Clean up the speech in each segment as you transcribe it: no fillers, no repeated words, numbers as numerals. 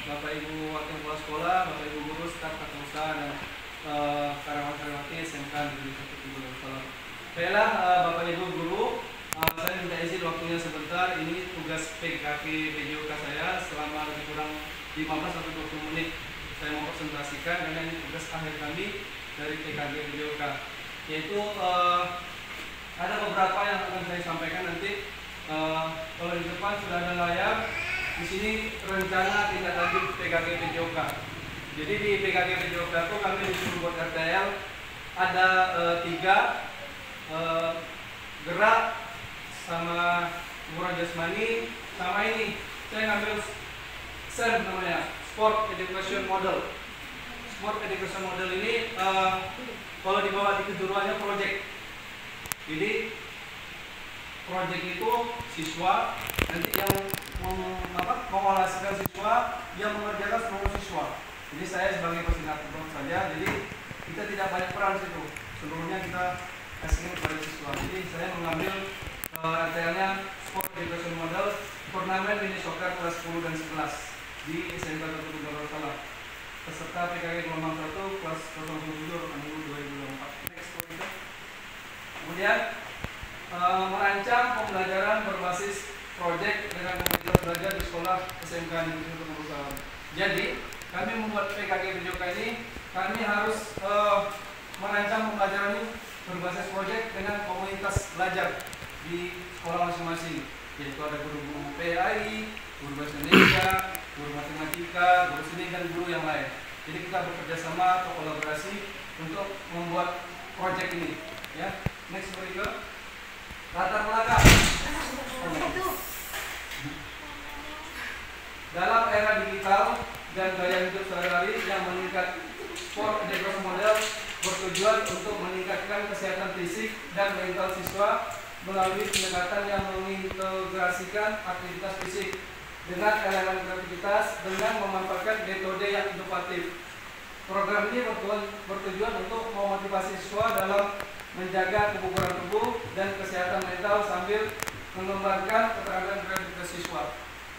Bapak Ibu Wakil Kepala Sekolah, Bapak Ibu Guru, staf tata usaha dan karyawan-karyawati SMK Negeri 1 Darussalam. Baiklah Bapak Ibu Guru, saya minta izin waktunya sebentar. Ini tugas PKK PJOK saya selama lebih kurang 15-20 menit. Saya mau presentasikan karena ini tugas akhir kami dari PKK PJOK, yaitu ada beberapa yang akan saya sampaikan nanti. Kalau di depan sudah ada layar, di sini rencana tindak lanjut PKK PJOK. Jadi di PKK PJOK itu kami disuruh buat RTL ada 3 gerak sama hiburan jasmani sama ini. Saya ngambil SEM namanya, Sport Education Model. Sport Education Model ini kalau dibawa di kejuruannya project. Jadi project itu siswa nanti yang mengoperasikan siswa yang mengerjakan seluruh siswa. Jadi saya sebagai fasilitator saja. Jadi kita tidak banyak peran situ. Seluruhnya kita kasihkan kepada siswa. Jadi saya mengambil RTL-nya Sport Education Model turnamen mini soccer kelas 10 dan 11 di SMK 1 Darussalam. Peserta PKK gelombang 1 kelas 07 2024. Next slide. Kemudian merancang pembelajaran berbasis proyek dengan komunitas belajar di sekolah SMK Negeri 1 Darussalam. Jadi kami membuat PKK PJOK ini, kami harus merancang pembelajaran ini berbasis proyek dengan komunitas belajar di sekolah masing-masing. Yaitu ada guru PAI, guru bahasa Indonesia, guru matematika, guru seni dan guru yang lain. Jadi kita bekerja sama atau kolaborasi untuk membuat proyek ini. Ya, next berikut. Latar belakang. Dalam era digital dan gaya hidup sehari-hari yang meningkat, Sport Education Model bertujuan untuk meningkatkan kesehatan fisik dan mental siswa melalui pendekatan yang mengintegrasikan aktivitas fisik dengan elemen kreativitas dengan memanfaatkan metode yang inovatif. Program ini bertujuan untuk memotivasi siswa dalam menjaga kebugaran tubuh dan kesehatan mental sambil mengembangkan keterampilan kreativitas siswa.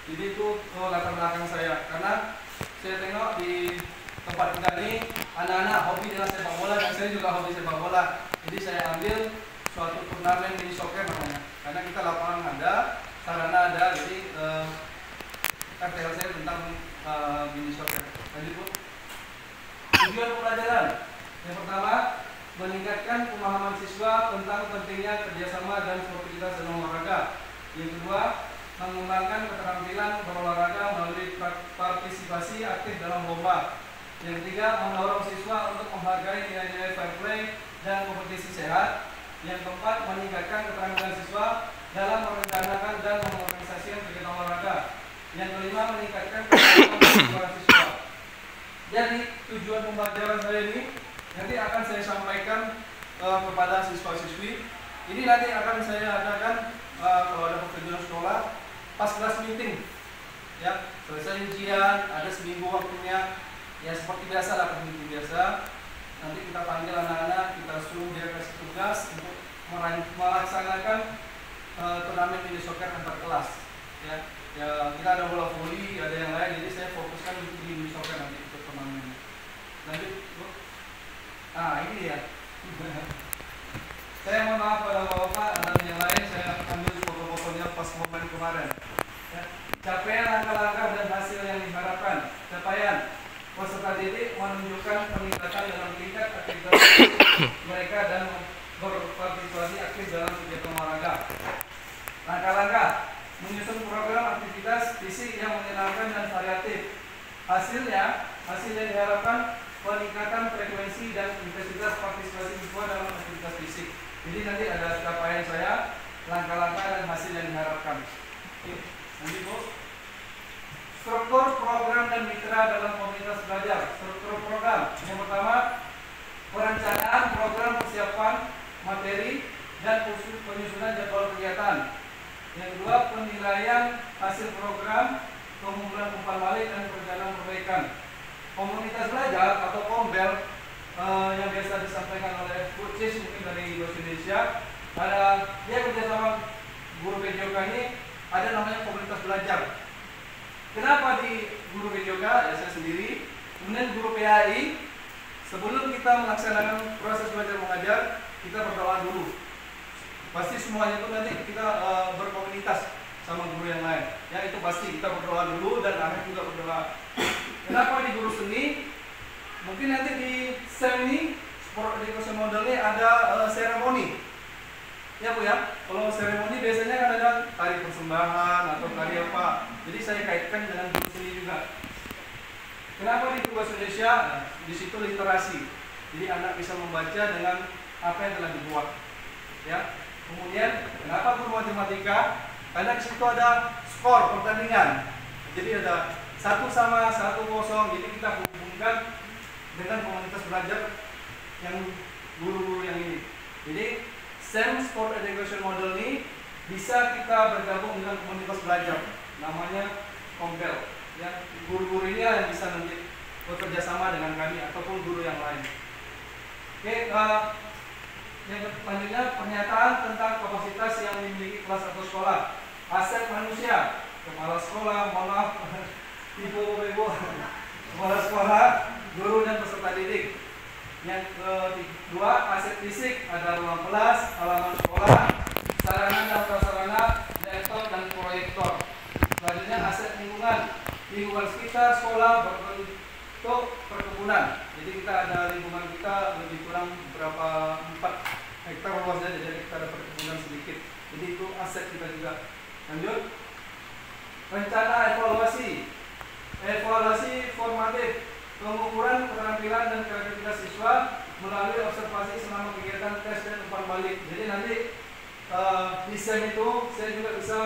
Jadi itu latar belakang saya, karena saya tengok di tempat kita ini anak-anak hobi dengan sepak bola dan saya juga hobi sepak bola. Jadi saya ambil suatu turnamen mini soccer namanya, karena kita lapangan ada, sarana ada, jadi RTL saya tentang mini soccer. Lanjut Bu. Tujuan pembelajaran yang pertama, meningkatkan pemahaman siswa tentang pentingnya kerjasama dan sportivitas dan olahraga. Yang kedua, mengembangkan keterampilan berolahraga melalui partisipasi aktif dalam lomba. Yang ketiga, mendorong siswa untuk menghargai nilai-nilai fair play dan kompetisi sehat. Yang keempat, meningkatkan keterampilan siswa dalam merencanakan dan mengorganisasikan kegiatan olahraga. Yang kelima, meningkatkan keterampilan siswa. Jadi tujuan pembelajaran saya ini nanti akan saya sampaikan kepada siswa-siswi. Ini nanti akan saya adakan kalau ada pekerjaan sekolah pas kelas meeting, ya selesai ujian, ada seminggu waktunya, ya seperti biasa lah, meeting biasa. Nanti kita panggil anak-anak, kita suruh dia kasih tugas untuk melaksanakan turnamen mini soccer antar kelas. Ya, kita ada bola voli, ada yang lain, jadi saya fokuskan untuk di mini soccer nanti untuk turnamen. Lanjut, Bu. Ini dia. Saya mohon maaf pada Bapak dan yang lain, saya ambil foto-fotonya pas momen kemarin. Ya. Capaian langkah-langkah dan hasil yang diharapkan. Capaian peserta didik menunjukkan peningkatan dalam tingkat aktivitas mereka dan berpartisipasi aktif dalam kegiatan olahraga. Langkah-langkah menyusun program aktivitas fisik yang menyenangkan dan variatif. Hasil yang diharapkan peningkatan frekuensi dan intensitas partisipasi siswa dalam aktivitas fisik. Jadi nanti ada capaian saya, langkah-langkah dan hasil yang diharapkan. Oke, lanjut Bu. Struktur program dan mitra dalam komunitas belajar. Struktur program yang pertama, perencanaan program persiapan materi dan penyusunan jadwal kegiatan. Yang kedua, penilaian hasil program, pengumpulan umpan balik dan perencanaan perbaikan. Komunitas belajar atau kombel yang biasa disampaikan oleh Bu Cis mungkin dari Bahasa Indonesia, dia kerjasama guru PJOK ini ada namanya komunitas belajar. Kenapa di guru PJOK matematika, ya saya sendiri. Kemudian guru PAI. Sebelum kita melaksanakan proses belajar mengajar, kita berdoa dulu. Pasti semuanya itu nanti kita berkomunitas sama guru yang lain. Ya itu pasti kita berdoa dulu dan akhir juga berdoa. Kenapa di guru seni? Mungkin nanti di SEM ini Sport Education Model ini ada seremoni. Ya Bu ya. Kalau seremoni biasanya kan ada tari persembahan atau tari apa. Jadi saya kaitkan dengan guru seni juga. Kenapa di guru bahasa Indonesia? Nah, di situ literasi. Jadi anak bisa membaca dengan apa yang telah dibuat. Ya. Kemudian kenapa guru matematika? Karena di situ ada skor pertandingan. Jadi ada 1-1, 1-0. Jadi kita hubungkan dengan komunitas belajar yang guru-guru yang ini. Jadi SEM Sport Education Model ini bisa kita bergabung dengan komunitas belajar. Namanya Kompel. Ya, guru-guru ini yang bisa nanti bekerja sama dengan kami ataupun guru yang lain. Oke, yang selanjutnya pernyataan tentang kapasitas yang dimiliki kelas atau sekolah. Aset manusia, kepala sekolah, mohon maaf, ibu-ibu, kepala sekolah, guru dan peserta didik. Yang kedua, aset fisik, ada ruang kelas, halaman sekolah, sarana dan prasarana, laptop dan proyektor. Selanjutnya aset lingkungan sekitar sekolah berbentuk perkebunan. Jadi kita ada lingkungan kita lebih kurang berapa 4 hektar luasnya, jadi kita ada perkebunan sedikit. Jadi itu aset kita juga. Lanjut, rencana evaluasi formatif, pengukuran keterampilan dan kreativitas siswa melalui observasi selama kegiatan tes dan umpan balik. Jadi nanti di SEM itu saya juga bisa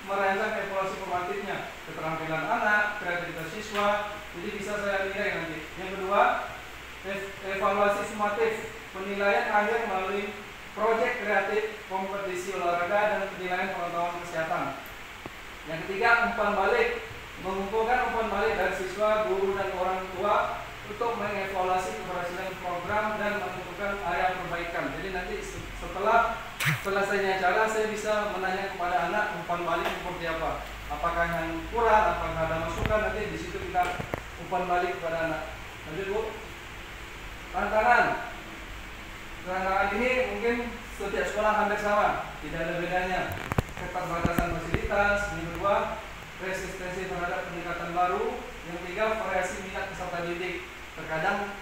merancang evaluasi formatifnya, keterampilan anak, kreativitas siswa. Jadi bisa saya nilai nanti. Yang kedua, evaluasi sumatif, penilaian akhir melalui proyek kreatif, kompetisi olahraga dan penilaian pengetahuan kesehatan. Yang ketiga, umpan balik, mengumpulkan umpan balik dari siswa, guru dan orang tua untuk mengevaluasi keberhasilan program dan menentukan area perbaikan. Jadi nanti setelah selesainya acara saya bisa menanya kepada anak umpan balik seperti apa. Apakah yang kurang, apakah ada masukan, nanti di situ kita umpan balik kepada anak. Lanjut Bu. Tantangan. Tantangan ini mungkin setiap sekolah hampir sama, tidak ada bedanya. Keterbatasan fasilitas, yang kedua resistensi terhadap peningkatan baru, yang ketiga variasi minat peserta didik. Terkadang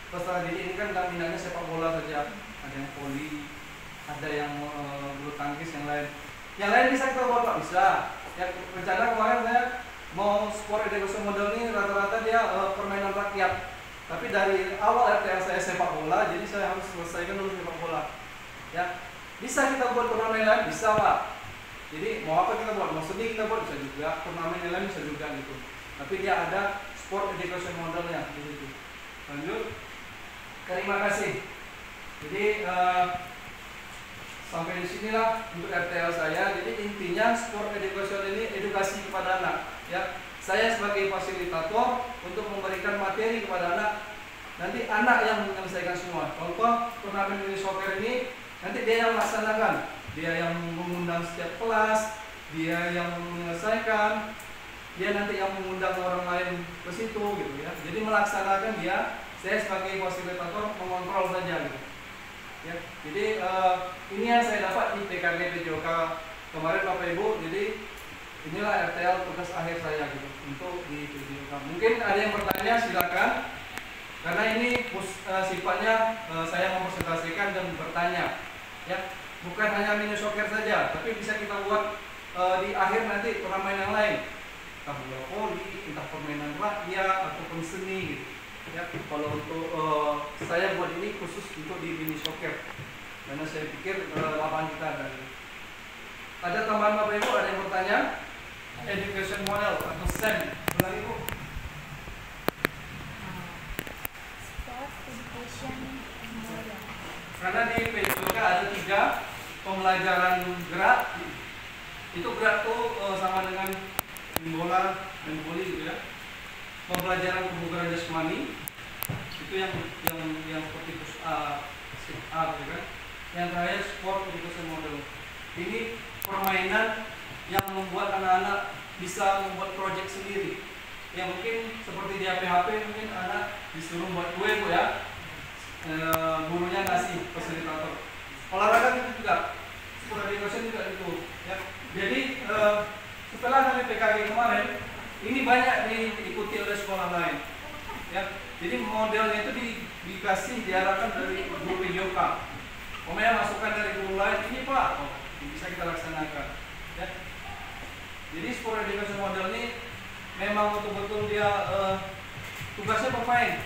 peserta didik ini kan nggak minatnya sepak bola saja, ada yang voli, ada yang bulu tangkis, yang lain. Yang lain bisa kita buat Pak, bisa. Ya rencana kemarin saya mau Sport Education Model ini rata-rata dia permainan rakyat. Tapi dari awal RTL saya sepak bola, jadi saya harus selesaikan dulu sepak bola. Ya, bisa kita buat turnamen lain, bisa Pak. Jadi mau apa kita buat, mau seni kita buat bisa juga, turnamen lain bisa juga gitu. Tapi dia ada Sport Education Modelnya di situ. Lanjut. Terima kasih. Jadi sampai di sinilah untuk RTL saya. Jadi intinya Sport Education ini edukasi kepada anak. Ya. Saya sebagai fasilitator untuk memberikan materi kepada anak. Nanti anak yang menyelesaikan semua. Contoh turnamen mini soccer ini nanti dia yang melaksanakan, dia yang mengundang setiap kelas, dia yang menyelesaikan, dia nanti yang mengundang orang lain ke situ gitu ya. Jadi melaksanakan dia, saya sebagai fasilitator mengontrol saja gitu. Ya. Jadi ini yang saya dapat di PKG PJOK kemarin Bapak Ibu. Jadi inilah RTL tugas akhir saya gitu untuk di PJOK. Mungkin ada yang bertanya, silakan. Karena ini sifatnya saya mempresentasikan dan bertanya, ya bukan hanya mini soccer saja, tapi bisa kita buat di akhir nanti turnamen yang lain, entah bola voli, entah permainan rakyat ataupun seni gitu. Ya, kalau untuk saya buat ini khusus untuk di mini soccer, karena saya pikir lapangan kita ada. Ada tambahan Bapak Ibu, ada yang bertanya? Education model atau SEM, ulangi Bu. Karena di PJOK ada 3 pembelajaran gerak. Itu gerak tuh sama dengan bola dan voli gitu ya. Pembelajaran kebugaran jasmani itu yang seperti push up, sit up gitu kan. Yang terakhir sport education model. Ini permainan yang membuat anak-anak bisa membuat proyek sendiri. Ya mungkin seperti di PHP mungkin anak disuruh buat kue Bu ya. Gurunya ngasih fasilitator. Olahraga itu juga, sport education juga itu. Ya. Jadi setelah kami PKG kemarin, ini banyak diikuti oleh sekolah lain. Ya. Jadi modelnya itu diarahkan dari guru PJOK. Pokoknya masukan dari guru lain, ini Pak, bisa kita laksanakan. Ya. Jadi sport education model ini memang betul-betul dia tugasnya pemain.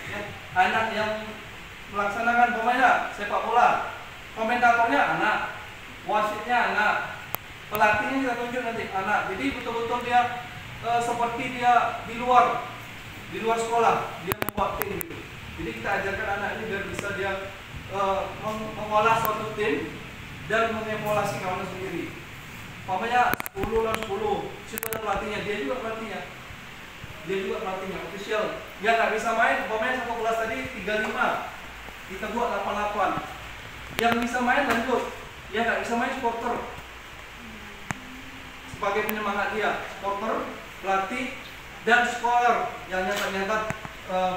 Ya. Anak yang melaksanakan pemainnya sepak bola, komentatornya anak, wasitnya anak, pelatihnya kita tunjuk nanti anak. Jadi betul-betul dia seperti dia di luar sekolah, dia membuat tim gitu. Jadi kita ajarkan anak ini biar bisa dia mengolah suatu tim dan mengevaluasi kawan sendiri. Umpamanya 10 lawan 10, situ ada pelatihnya, dia juga pelatihnya, official. Yang nggak bisa main, umpamanya satu kelas tadi 35, kita buat 88. Yang bisa main lanjut, yang nggak bisa main supporter. Sebagai penyemangat dia, supporter, pelatih, dan scholar yang nyatat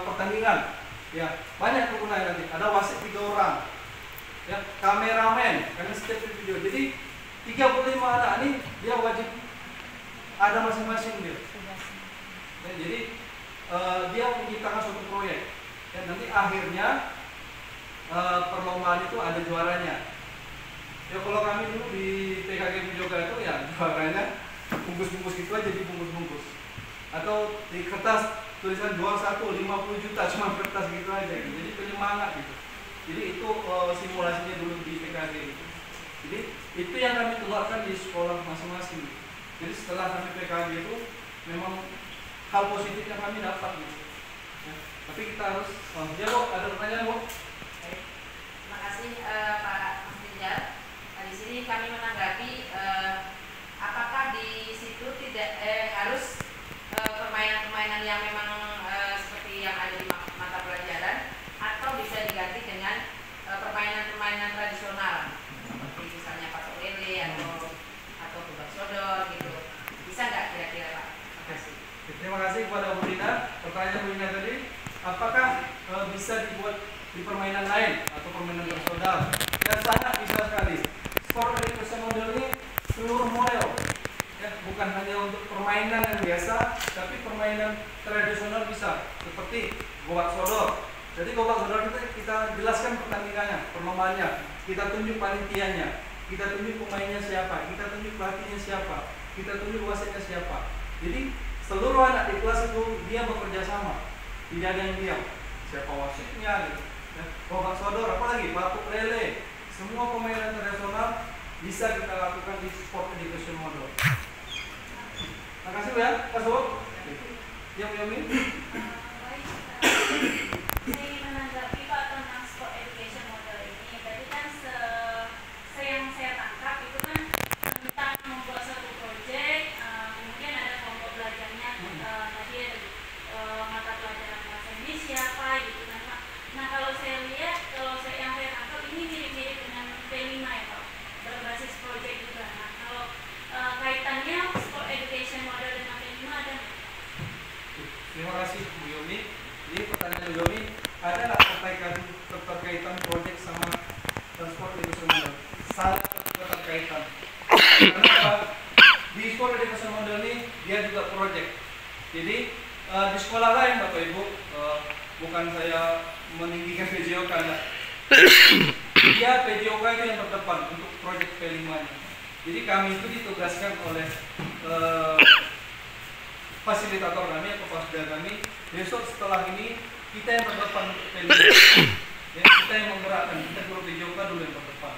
pertandingan. Ya, banyak kegunaan nanti. Ada wasit 3 orang. Ya, kameramen, karena setiap video. Jadi 35 anak ini dia wajib ada masing-masing dia. Ya, jadi dia menciptakan suatu proyek. Ya, nanti akhirnya perlombaan itu ada juaranya. Ya kalau kami dulu di PKG Juga itu ya juaranya bungkus-bungkus gitu aja, dibungkus-bungkus. Atau di kertas tulisan juara 1 50 juta cuma kertas gitu aja gitu. Jadi penyemangat gitu. Jadi itu simulasinya dulu di PKG gitu. Jadi itu yang kami keluarkan di sekolah masing-masing. Jadi setelah kami PKG itu memang hal positif yang kami dapat gitu. Ya. Tapi kita harus ya Bu, ada pertanyaan Bu? Terima kasih Pak Mas Rizal. Nah, di sini kami menanggapi apakah di situ tidak harus permainan-permainan yang memang seperti yang ada di mata pelajaran, atau bisa diganti dengan permainan-permainan tradisional seperti misalnya patok lele atau tebak sodor gitu. Bisa nggak kira-kira Pak? Terima kasih. Terima kasih kepada Bu Dina. Pertanyaan Bu Dina tadi, apakah bisa dibuat di permainan lain atau permainan tradisional? Dan sangat bisa sekali. Sport education model ini seluruh model, ya, bukan hanya untuk permainan yang biasa, tapi permainan tradisional bisa, seperti gobak sodor. Jadi gobak sodor itu kita jelaskan pertandingannya, perlombaannya, kita tunjuk panitianya, kita tunjuk pemainnya siapa, kita tunjuk pelatihnya siapa, kita tunjuk wasitnya siapa. Jadi seluruh anak di kelas itu dia bekerja sama, tidak ada yang diam. Siapa wasitnya gitu. Ya, gobak sodor, apalagi batuk lele, semua permainan tradisional bisa kita lakukan di sport education model. Terima kasih ya, Pak Sob. Yang Yomi. Saya ingin menanggapi Pak tentang sport education model ini. Tadi kan yang saya tangkap itu kan tentang membuat satu proyek, kemudian ada kelompok belajarnya, tadi ada mata pelajaran bahasa Indonesia apa gitu kan Pak. Nah kalau saya lihat, yang saya tangkap ini mirip-mirip dengan P5 ya Pak, berbasis proyek juga. Nah kalau kaitannya sport education model dengan P5 ada nggak? Terima kasih Bu Yomi. Jadi pertanyaan Bu Yomi, ada nggak keterkaitan proyek sama transport education model? Sangat keterkaitan. Karena di sport education model ini dia juga proyek. Jadi di sekolah lain Bapak Ibu, bukan saya meninggikan PJOK, dia PJOK itu yang terdepan untuk proyek P5-nya. Jadi kami itu ditugaskan oleh fasilitator kami atau pasda kami, besok setelah ini kita yang terdepan untuk P5. Ya, kita yang menggerakkan, kita guru PJOK dulu yang terdepan.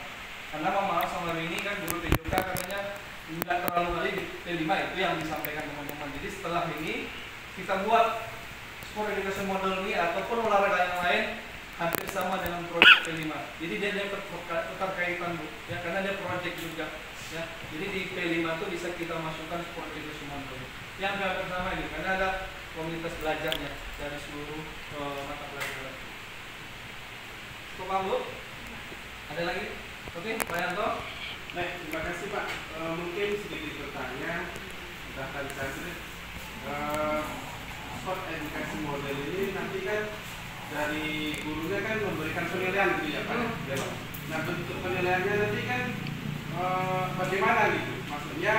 Karena maaf sama ini kan guru PJOK katanya tidak terlalu kali di P5 itu yang disampaikan teman-teman. Jadi setelah ini kita buat sport education model ini ataupun olahraga yang lain hampir sama dengan proyek P5. Jadi dia keterkaitan Bu, ya, karena dia proyek juga. Ya, jadi di P5 itu bisa kita masukkan sport education model yang hampir sama ini, karena ada komunitas belajarnya dari seluruh mata pelajaran. Cukup Bu? Ada lagi? Oke, Pak Yanto. Baik, terima kasih Pak. Mungkin sedikit bertanya, bahkan saya dari gurunya kan memberikan penilaian gitu ya Pak. Nah bentuk penilaiannya nanti kan bagaimana gitu? Maksudnya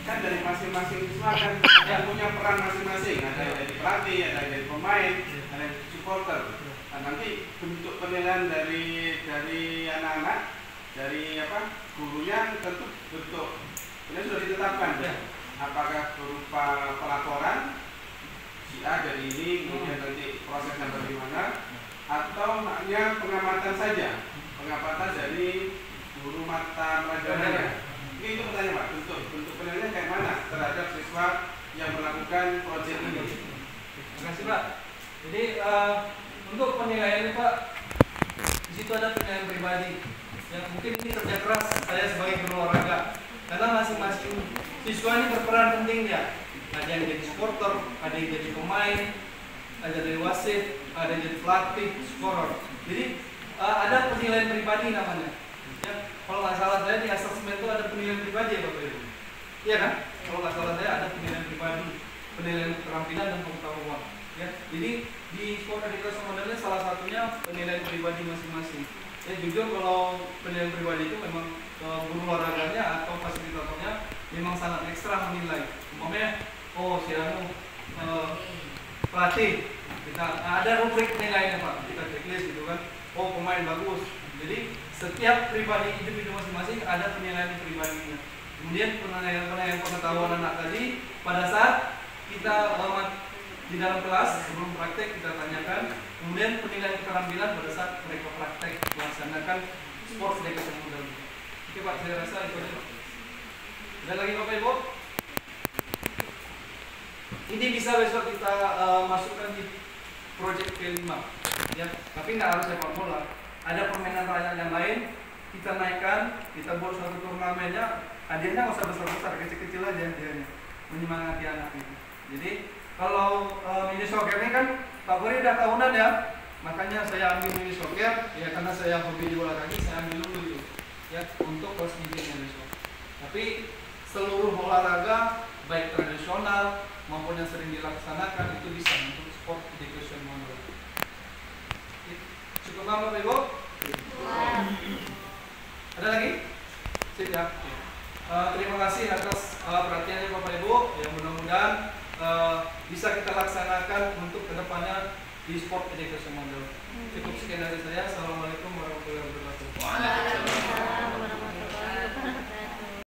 kan dari masing-masing siswa kan ada punya peran masing-masing. Ada yang dari pelatih, ada yang dari pemain, ada yang dari supporter. Nah, nanti bentuk penilaian dari anak-anak, dari gurunya tentu bentuk ini sudah ditetapkan ya. Apakah berupa pelaporan si A dari ini, kemudian nanti prosesnya bagaimana, atau hanya pengamatan saja, pengamatan dari guru mata pelajarannya. Ini itu pertanyaan Pak, bentuk penilaian kayak mana terhadap siswa yang melakukan proyek ini? Terima kasih Pak. Jadi untuk penilaian ini Pak, di situ ada penilaian pribadi. Yang mungkin ini kerja keras saya sebagai guru olahraga, karena masing-masing siswa ini berperan penting ya. Ada yang jadi supporter, ada yang jadi pemain, ada dari wasit, ada yang jadi pelatih, scorer. Jadi ada penilaian pribadi namanya. Ya, kalau nggak salah saya di asesmen itu ada penilaian pribadi ya Bapak Ibu. Iya kan? Kalau nggak salah saya ada penilaian pribadi, penilaian keterampilan dan pengetahuan. Ya, jadi di Sport Education Modelnya salah satunya penilaian pribadi masing-masing. Ya jujur kalau penilaian pribadi itu memang guru olahraganya atau fasilitatornya memang sangat ekstra menilai. Umpamanya, oh si Anu pelatih, kita ada rubrik penilaiannya Pak, kita checklist gitu kan. Oh pemain bagus. Jadi setiap pribadi individu masing-masing ada penilaian pribadinya. Kemudian penilaian pengetahuan anak tadi pada saat kita di dalam kelas sebelum praktek kita tanyakan. Kemudian penilaian keterampilan pada saat mereka praktek melaksanakan sport education model. Oke Pak, saya rasa itu aja Pak. Ada lagi Bapak Ibu? Ini bisa besok kita masukkan di project ke-5 ya, tapi nggak harus sepak bola. Ada permainan rakyat yang lain, kita naikkan, kita buat suatu turnamennya, hadiahnya nggak usah besar-besar, kecil-kecil aja hadiahnya, menyemangati anak itu. Jadi kalau mini soccer ini kan Pak Puri udah tahunan ya, makanya saya ambil mini soccer ya, karena saya hobi di bola kaki, saya ambil dulu itu ya untuk kelas bimbingnya besok. Tapi seluruh olahraga baik tradisional maupun yang sering dilaksanakan itu bisa untuk sport education model. Cukup Bapak Ibu? Ada lagi? Sip ya. Terima kasih atas perhatiannya Bapak Ibu. Yang mudah-mudahan bisa kita laksanakan untuk kedepannya di sport education model. Cukup sekian dari saya. Assalamualaikum warahmatullahi wabarakatuh.